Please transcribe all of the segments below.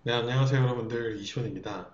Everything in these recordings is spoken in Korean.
네, 안녕하세요 여러분들, 이시원입니다.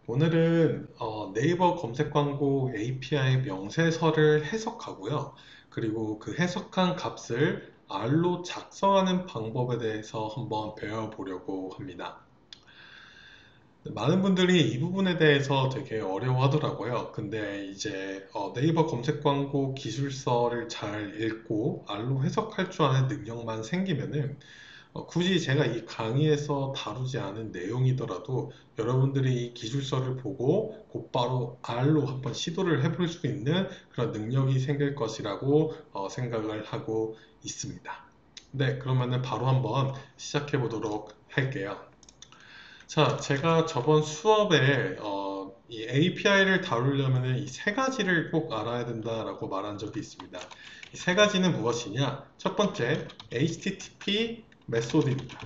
오늘은 네이버 검색 광고 API 명세서를 해석하고요. 그리고 그 해석한 값을 R로 작성하는 방법에 대해서 한번 배워보려고 합니다. 많은 분들이 이 부분에 대해서 되게 어려워하더라고요. 근데 이제 네이버 검색 광고 기술서를 잘 읽고 R로 해석할 줄 아는 능력만 생기면은 굳이 제가 이 강의에서 다루지 않은 내용이더라도 여러분들이 이 기술서를 보고 곧바로 R로 한번 시도를 해볼 수 있는 그런 능력이 생길 것이라고 생각을 하고 있습니다. 네, 그러면은 바로 한번 시작해 보도록 할게요. 자, 제가 저번 수업에 이 API를 다루려면 이 세 가지를 꼭 알아야 된다라고 말한 적이 있습니다. 이 세 가지는 무엇이냐? 첫 번째, HTTP 메소드입니다.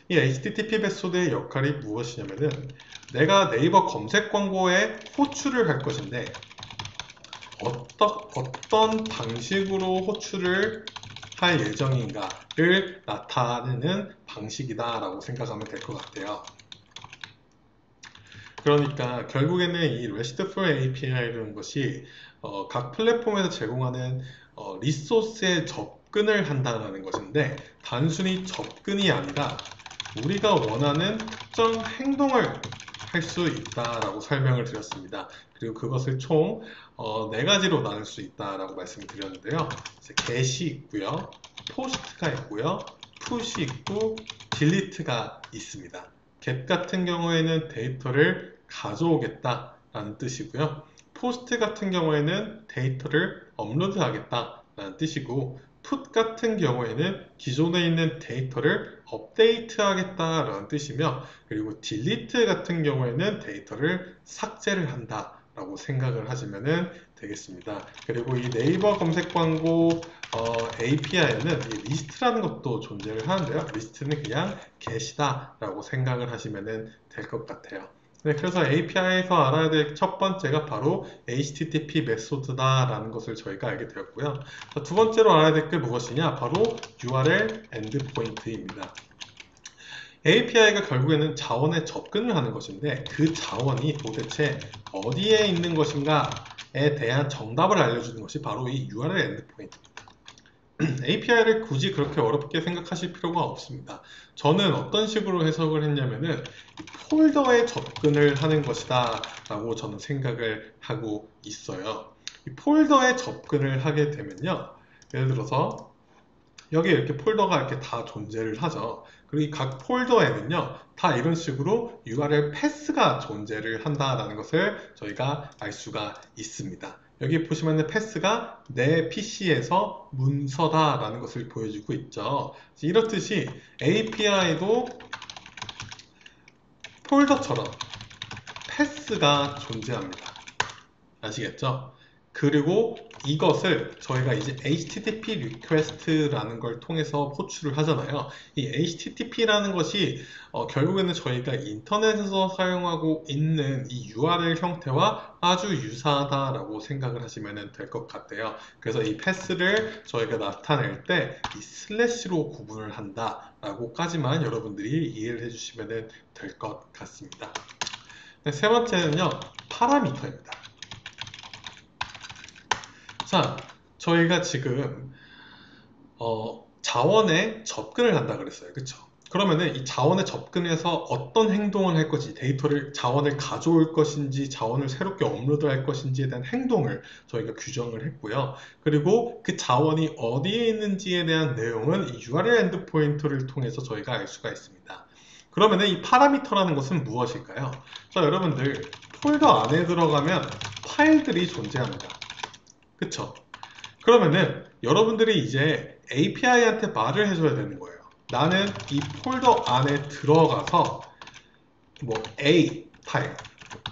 이 HTTP 메소드의 역할이 무엇이냐면은 내가 네이버 검색 광고에 호출을 할 것인데 어떤 방식으로 호출을 할 예정인가를 나타내는 방식이다라고 생각하면 될 것 같아요. 그러니까 결국에는 이 RESTful API라는 것이 각 플랫폼에서 제공하는 리소스에 접근을 한다는 것인데 단순히 접근이 아니라 우리가 원하는 특정 행동을 할 수 있다라고 설명을 드렸습니다. 그리고 그것을 총 네 가지로 나눌 수 있다라고 말씀을 드렸는데요. get이 있고요, post가 있고요, push이 있고 delete가 있습니다. get 같은 경우에는 데이터를 가져오겠다라는 뜻이고요. post 같은 경우에는 데이터를 업로드하겠다라는 뜻이고 put 같은 경우에는 기존에 있는 데이터를 업데이트하겠다라는 뜻이며 그리고 delete 같은 경우에는 데이터를 삭제를 한다라고 생각을 하시면 되겠습니다. 그리고 이 네이버 검색 광고 API에는 이 리스트라는 것도 존재를 하는데요. 리스트는 그냥 get이다 라고 생각을 하시면 될 것 같아요. 네, 그래서 API에서 알아야 될 첫 번째가 바로 HTTP 메소드다라는 것을 저희가 알게 되었고요. 두 번째로 알아야 될 게 무엇이냐? 바로 URL 엔드포인트입니다. API가 결국에는 자원에 접근을 하는 것인데 그 자원이 도대체 어디에 있는 것인가에 대한 정답을 알려주는 것이 바로 이 URL 엔드포인트입니다. API를 굳이 그렇게 어렵게 생각하실 필요가 없습니다. 저는 어떤 식으로 해석을 했냐면은 폴더에 접근을 하는 것이다 라고 저는 생각을 하고 있어요. 이 폴더에 접근을 하게 되면요. 예를 들어서 여기 이렇게 폴더가 이렇게 다 존재를 하죠. 그리고 이 각 폴더에는요, 다 이런 식으로 URL 패스가 존재를 한다라는 것을 저희가 알 수가 있습니다. 여기 보시면은 패스가 내 PC에서 문서다라는 것을 보여주고 있죠. 이렇듯이 API도 폴더처럼 패스가 존재합니다. 아시겠죠? 그리고 이것을 저희가 이제 HTTP request라는 걸 통해서 호출을 하잖아요. 이 HTTP라는 것이 결국에는 저희가 인터넷에서 사용하고 있는 이 URL 형태와 아주 유사하다라고 생각을 하시면 될 것 같아요. 그래서 이 패스를 저희가 나타낼 때 이 슬래시로 구분을 한다라고까지만 여러분들이 이해를 해주시면 될 것 같습니다. 네, 세 번째는요, 파라미터입니다. 자, 저희가 지금 자원에 접근을 한다 그랬어요. 그쵸? 그러면은 이 자원에 접근해서 어떤 행동을 할 것인지, 자원을 가져올 것인지, 자원을 새롭게 업로드할 것인지에 대한 행동을 저희가 규정을 했고요. 그리고 그 자원이 어디에 있는지에 대한 내용은 이 URL 엔드포인트를 통해서 저희가 알 수가 있습니다. 그러면은 이 파라미터라는 것은 무엇일까요? 자, 여러분들 폴더 안에 들어가면 파일들이 존재합니다. 그쵸? 그러면은 여러분들이 이제 API한테 말을 해줘야 되는 거예요. 나는 이 폴더 안에 들어가서 뭐 A 파일,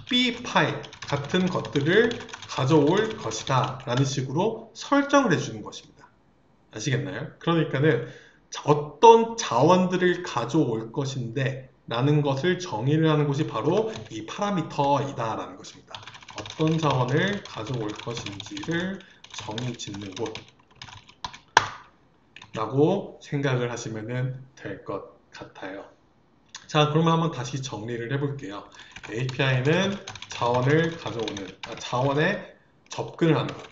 B 파일 같은 것들을 가져올 것이다 라는 식으로 설정을 해주는 것입니다. 아시겠나요? 그러니까는 어떤 자원들을 가져올 것인데 라는 것을 정의를 하는 곳이 바로 이 파라미터이다 라는 것입니다. 어떤 자원을 가져올 것인지를 정의 짓는 곳 라고 생각을 하시면 될 것 같아요. 자, 그러면 한번 다시 정리를 해볼게요. API는 자원을 가져오는, 자원에 접근을 하는 것.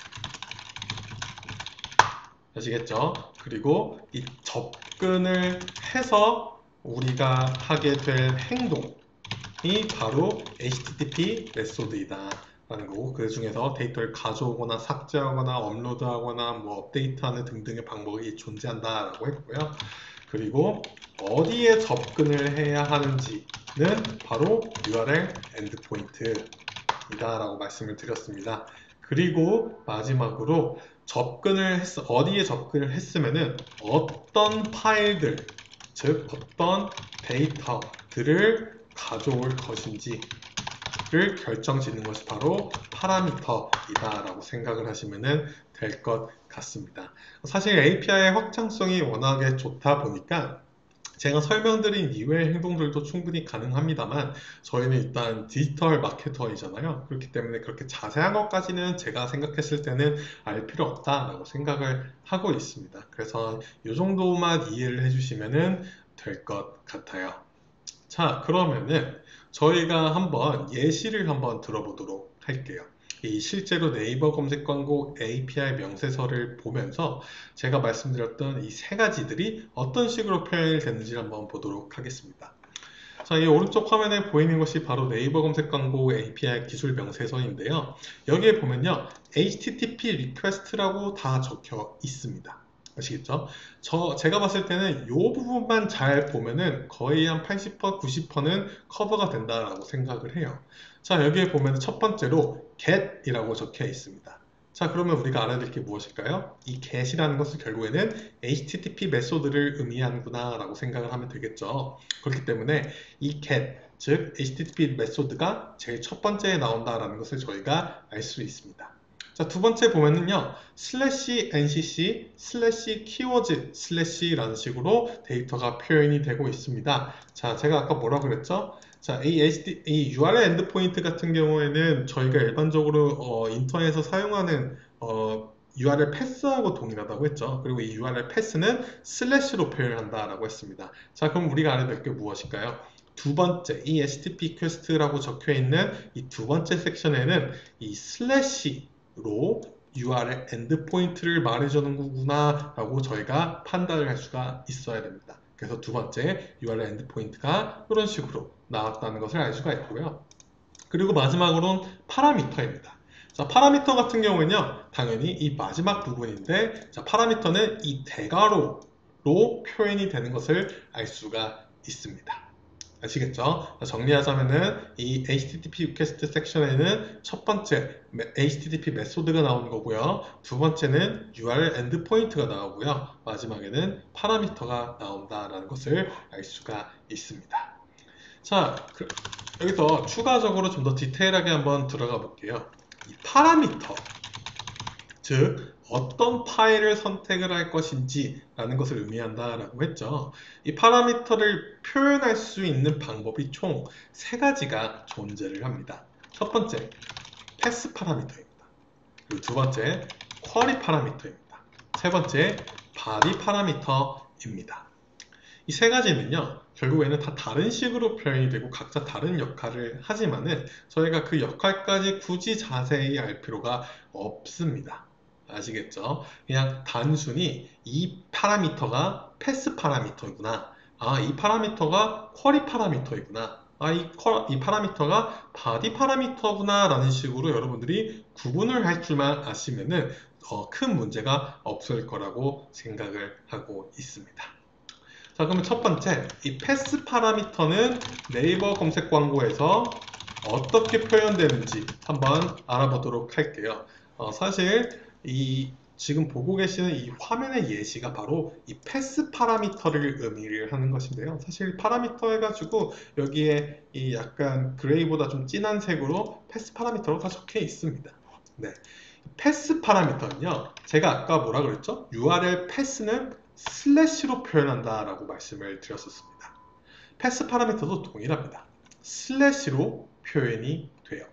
아시겠죠? 그리고 이 접근을 해서 우리가 하게 될 행동이 바로 HTTP 메소드이다 라는 거고, 그 중에서 데이터를 가져오거나 삭제하거나 업로드하거나 뭐 업데이트하는 등등의 방법이 존재한다 라고 했고요. 그리고 어디에 접근을 해야 하는지는 바로 URL 엔드포인트이다 라고 말씀을 드렸습니다. 그리고 마지막으로 어디에 접근을 했으면은 어떤 파일들, 즉 어떤 데이터들을 가져올 것인지를 결정짓는 것이 바로 파라미터이다 라고 생각을 하시면 될 것 같습니다. 사실 API의 확장성이 워낙에 좋다 보니까 제가 설명드린 이외의 행동들도 충분히 가능합니다만 저희는 일단 디지털 마케터이잖아요. 그렇기 때문에 그렇게 자세한 것까지는 제가 생각했을 때는 알 필요 없다라고 생각을 하고 있습니다. 그래서 이 정도만 이해를 해주시면 될 것 같아요. 자, 그러면은 저희가 한번 예시를 한번 들어보도록 할게요. 이 실제로 네이버 검색 광고 API 명세서를 보면서 제가 말씀드렸던 이 세 가지들이 어떤 식으로 표현이 되는지를 한번 보도록 하겠습니다. 자, 이 오른쪽 화면에 보이는 것이 바로 네이버 검색 광고 API 기술 명세서인데요. 여기에 보면요, HTTP 리퀘스트라고 다 적혀 있습니다. 아시겠죠? 제가 봤을 때는 이 부분만 잘 보면은 거의 한 80%, 90%는 커버가 된다라고 생각을 해요. 자, 여기에 보면 첫 번째로 get이라고 적혀 있습니다. 자, 그러면 우리가 알아야 될 게 무엇일까요? 이 get이라는 것은 결국에는 HTTP 메소드를 의미하는구나 라고 생각을 하면 되겠죠. 그렇기 때문에 이 get, 즉 HTTP 메소드가 제일 첫 번째에 나온다라는 것을 저희가 알 수 있습니다. 자, 두 번째 보면은요, /ncc /keywords /라는 식으로 데이터가 표현이 되고 있습니다. 자, 제가 아까 뭐라 그랬죠? 자, 이 URL 엔드포인트 같은 경우에는 저희가 일반적으로 인터넷에서 사용하는 URL 패스하고 동일하다고 했죠. 그리고 이 URL 패스는 슬래시로 표현을 한다라고 했습니다. 자, 그럼 우리가 알아야 될 게 무엇일까요? 두 번째, 이 HTTP 퀘스트라고 적혀 있는 이 두 번째 섹션에는 이 슬래시로 URL 엔드포인트를 말해주는 거구나 라고 저희가 판단을 할 수가 있어야 됩니다. 그래서 두 번째 URL 엔드포인트가 이런 식으로 나왔다는 것을 알 수가 있고요. 그리고 마지막으로는 파라미터입니다. 자, 파라미터 같은 경우는요, 당연히 이 마지막 부분인데, 자, 파라미터는 이 대괄호로 표현이 되는 것을 알 수가 있습니다. 아시겠죠? 정리하자면은 이 HTTP 리퀘스트 섹션에는 첫 번째 HTTP 메소드가 나오는 거고요. 두 번째는 URL 엔드포인트가 나오고요. 마지막에는 파라미터가 나온다라는 것을 알 수가 있습니다. 자, 여기서 추가적으로 좀 더 디테일하게 한번 들어가 볼게요. 이 파라미터, 즉 어떤 파일을 선택을 할 것인지 라는 것을 의미한다라고 했죠. 이 파라미터를 표현할 수 있는 방법이 총 세 가지가 존재를 합니다. 첫 번째, 패스 파라미터입니다. 그리고 두 번째, 쿼리 파라미터입니다. 세 번째, 바디 파라미터입니다. 이 세 가지는요, 결국에는 다 다른 식으로 표현이 되고 각자 다른 역할을 하지만은 저희가 그 역할까지 굳이 자세히 알 필요가 없습니다. 아시겠죠? 그냥 단순히 이 파라미터가 패스 파라미터이구나. 이 파라미터가 쿼리 파라미터이구나. 이 파라미터가 바디 파라미터구나 라는 식으로 여러분들이 구분을 할 줄만 아시면은 큰 문제가 없을 거라고 생각을 하고 있습니다. 자, 그러면 첫 번째, 이 패스 파라미터는 네이버 검색 광고에서 어떻게 표현되는지 한번 알아보도록 할게요. 사실 지금 보고 계시는 이 화면의 예시가 바로 이 패스 파라미터를 의미를 하는 것인데요. 사실 파라미터 해가지고 여기에 이 약간 그레이보다 좀 진한 색으로 패스 파라미터로 다 적혀 있습니다. 네. 패스 파라미터는요, 제가 아까 뭐라 그랬죠? URL 패스는 슬래시로 표현한다 라고 말씀을 드렸었습니다. 패스 파라미터도 동일합니다. 슬래시로 표현이 돼요.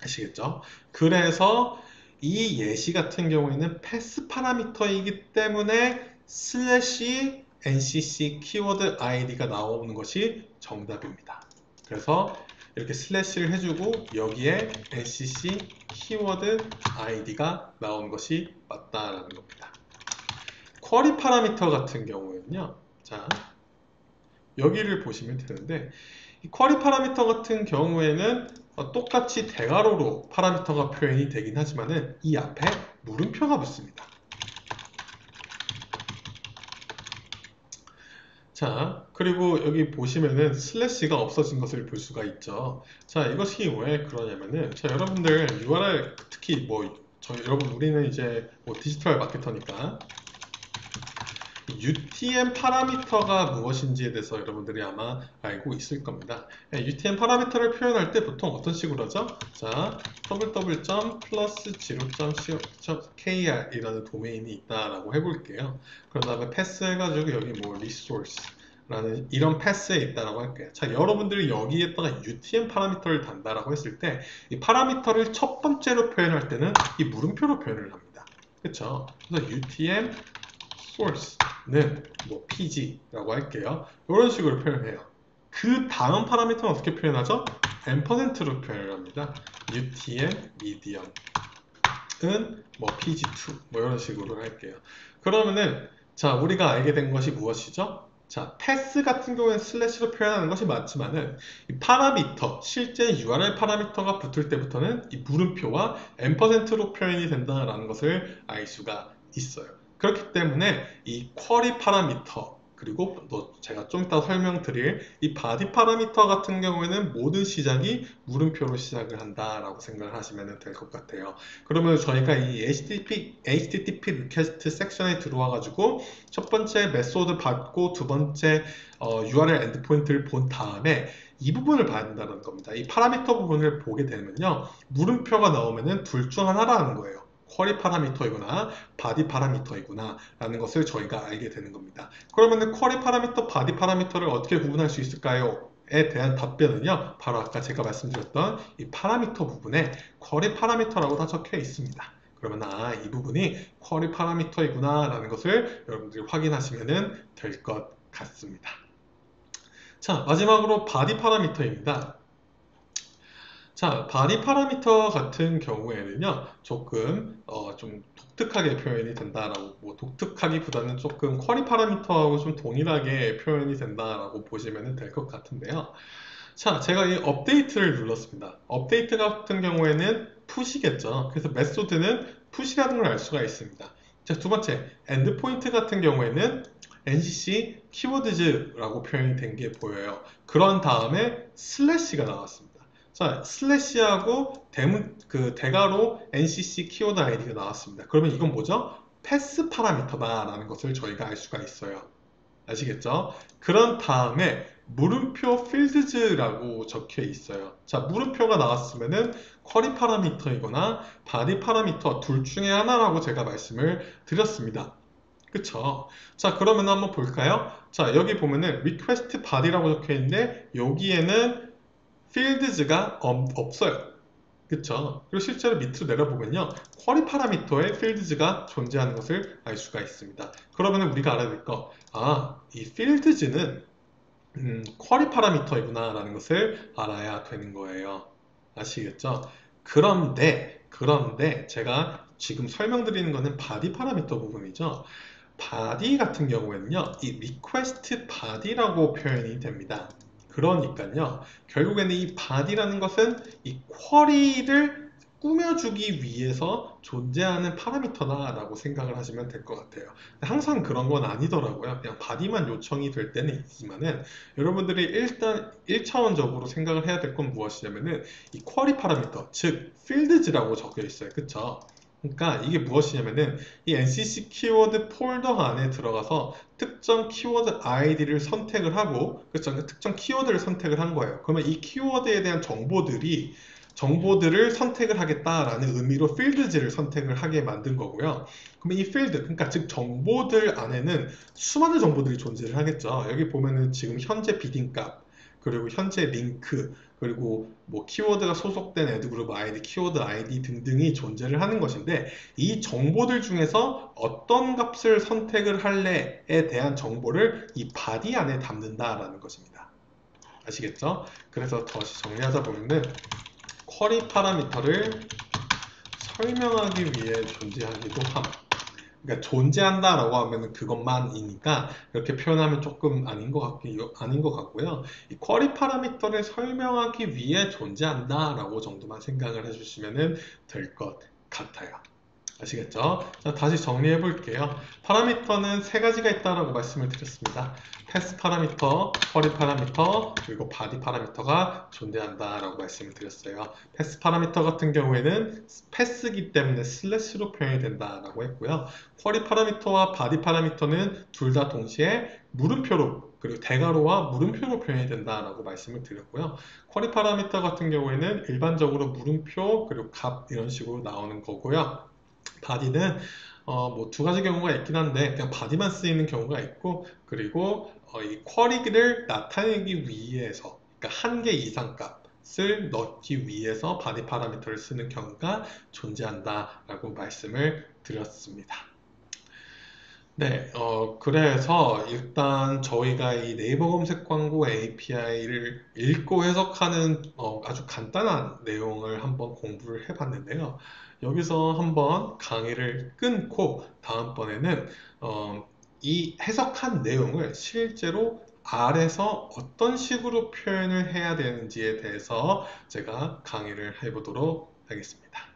아시겠죠? 그래서 이 예시 같은 경우에는 패스 파라미터이기 때문에 슬래시 NCC 키워드 ID가 나오는 것이 정답입니다. 그래서 이렇게 슬래시를 해주고 여기에 NCC 키워드 ID가 나오는 것이 맞다라는 겁니다. 쿼리 파라미터 같은 경우에는요. 자, 여기를 보시면 되는데 이 쿼리 파라미터 같은 경우에는 똑같이 대괄호로 파라미터가 표현이 되긴 하지만은 이 앞에 물음표가 붙습니다. 자, 그리고 여기 보시면은 슬래시가 없어진 것을 볼 수가 있죠. 자, 이것이 왜 그러냐면은, 자, 여러분들 URL, 특히 여러분, 우리는 이제 디지털 마케터니까, UTM 파라미터가 무엇인지에 대해서 여러분들이 아마 알고 있을 겁니다. UTM 파라미터를 표현할 때 보통 어떤 식으로 하죠? 자, www.plus0.co.kr 이라는 도메인이 있다라고 해볼게요. 그런 다음에 패스 해가지고 여기 resource 라는 이런 패스에 있다라고 할게요. 자, 여러분들이 여기에다가 UTM 파라미터를 단다라고 했을 때 이 파라미터를 첫 번째로 표현할 때는 이 물음표로 표현을 합니다. 그렇죠? 그래서 UTM source는 PG라고 할게요. 이런 식으로 표현해요. 그 다음 파라미터는 어떻게 표현하죠? 앰퍼센트로 표현을 합니다. UTM medium은 PG2 이런 식으로 할게요. 그러면은 자, 우리가 알게 된 것이 무엇이죠? 자, 패스 같은 경우에는 슬래시로 표현하는 것이 맞지만은 이 파라미터, 실제 URL 파라미터가 붙을 때부터는 이 물음표와 앰퍼센트로 표현이 된다는 것을 알 수가 있어요. 그렇기 때문에 이 쿼리 파라미터 그리고 제가 좀 이따 설명드릴 이 바디 파라미터 같은 경우에는 모든 시작이 물음표로 시작을 한다라고 생각을 하시면 될 것 같아요. 그러면 저희가 이 HTTP 리퀘스트 섹션에 들어와 가지고 첫 번째 메소드 받고 두 번째 URL 엔드포인트를 본 다음에 이 부분을 봐야 된다는 겁니다. 이 파라미터 부분을 보게 되면요, 물음표가 나오면은 둘 중 하나라는 거예요. 쿼리 파라미터이구나 바디 파라미터이구나 라는 것을 저희가 알게 되는 겁니다. 그러면 쿼리 파라미터, 바디 파라미터를 어떻게 구분할 수 있을까요? 에 대한 답변은요, 바로 아까 제가 말씀드렸던 이 파라미터 부분에 쿼리 파라미터라고 다 적혀 있습니다. 그러면 이 부분이 쿼리 파라미터이구나 라는 것을 여러분들이 확인하시면 될 것 같습니다. 자, 마지막으로 바디 파라미터입니다. 자, 바디 파라미터 같은 경우에는요, 조금 좀 독특하게 표현이 된다라고, 독특하기보다는 조금 쿼리 파라미터하고 좀 동일하게 표현이 된다라고 보시면 될 것 같은데요. 자, 제가 이 업데이트를 눌렀습니다. 업데이트 같은 경우에는 푸시겠죠. 그래서 메소드는 푸시라는 걸 알 수가 있습니다. 자, 두 번째, 엔드포인트 같은 경우에는 NCC 키워드즈라고 표현이 된 게 보여요. 그런 다음에 슬래시가 나왔습니다. 자, 슬래시하고 대괄호 NCC 키워드 아이디가 나왔습니다. 그러면 이건 뭐죠? 패스 파라미터다라는 것을 저희가 알 수가 있어요. 아시겠죠? 그런 다음에 물음표 필드즈라고 적혀 있어요. 자, 물음표가 나왔으면은 쿼리 파라미터이거나 바디 파라미터 둘 중에 하나라고 제가 말씀을 드렸습니다. 그쵸? 자, 그러면 한번 볼까요? 자, 여기 보면은 request body라고 적혀 있는데 여기에는 필드즈가 없어요. 그쵸? 그리고 실제로 밑으로 내려보면요, 쿼리 파라미터에 필드즈가 존재하는 것을 알 수가 있습니다. 그러면 우리가 알아야 될 거, 이 필드즈는 쿼리 파라미터이구나 라는 것을 알아야 되는 거예요. 아시겠죠? 그런데 제가 지금 설명드리는 거는 바디 파라미터 부분이죠. 바디 같은 경우에는요, 이 request body라고 표현이 됩니다. 그러니까요, 결국에는 이 body라는 것은 이 쿼리를 꾸며주기 위해서 존재하는 파라미터다라고 생각을 하시면 될 것 같아요. 항상 그런 건 아니더라고요. 그냥 body만 요청이 될 때는 있지만은 여러분들이 일단 1차원적으로 생각을 해야 될 건 무엇이냐면은 이 쿼리 파라미터, 즉 필드즈라고 적혀 있어요. 그쵸? 그러니까 이게 무엇이냐면은 이 NCC 키워드 폴더 안에 들어가서 특정 키워드 아이디를 선택을 하고, 그렇죠? 특정 키워드를 선택을 한 거예요. 그러면 이 키워드에 대한 정보들을 선택을 하겠다라는 의미로 필드즈를 선택을 하게 만든 거고요. 그러면 이 필드, 그러니까 즉 정보들 안에는 수많은 정보들이 존재를 하겠죠. 여기 보면은 지금 현재 비딩값, 그리고 현재 링크, 그리고 뭐 키워드가 소속된 애드그룹 아이디, 키워드 아이디 등등이 존재를 하는 것인데 이 정보들 중에서 어떤 값을 선택을 할래에 대한 정보를 이 body 안에 담는다라는 것입니다. 아시겠죠? 그래서 다시 정리하자 보면은 쿼리 파라미터를 설명하기 위해 존재하기도 함. 그러니까 존재한다라고 하면 그것만이니까 이렇게 표현하면 조금 아닌 것 같고요. 이 쿼리 파라미터를 설명하기 위해 존재한다라고 정도만 생각을 해주시면 될 것 같아요. 아시겠죠? 자, 다시 정리해 볼게요. 파라미터는 세 가지가 있다라고 말씀을 드렸습니다. 패스 파라미터, 쿼리 파라미터, 그리고 바디 파라미터가 존재한다라고 말씀을 드렸어요. 패스 파라미터 같은 경우에는 패스기 때문에 슬래시로 표현이 된다라고 했고요. 쿼리 파라미터와 바디 파라미터는 둘 다 동시에 물음표로 그리고 대괄호와 물음표로 표현이 된다라고 말씀을 드렸고요. 쿼리 파라미터 같은 경우에는 일반적으로 물음표 그리고 값 이런 식으로 나오는 거고요. 바디는 뭐 두 가지 경우가 있긴 한데 그냥 바디만 쓰이는 경우가 있고 그리고 이 쿼리를 나타내기 위해서 그러니까 한 개 이상 값을 넣기 위해서 바디 파라미터를 쓰는 경우가 존재한다라고 말씀을 드렸습니다. 네, 그래서 일단 저희가 이 네이버 검색 광고 API를 읽고 해석하는 아주 간단한 내용을 한번 공부를 해봤는데요. 여기서 한번 강의를 끊고 다음번에는 이 해석한 내용을 실제로 R에서 어떤 식으로 표현을 해야 되는지에 대해서 제가 강의를 해보도록 하겠습니다.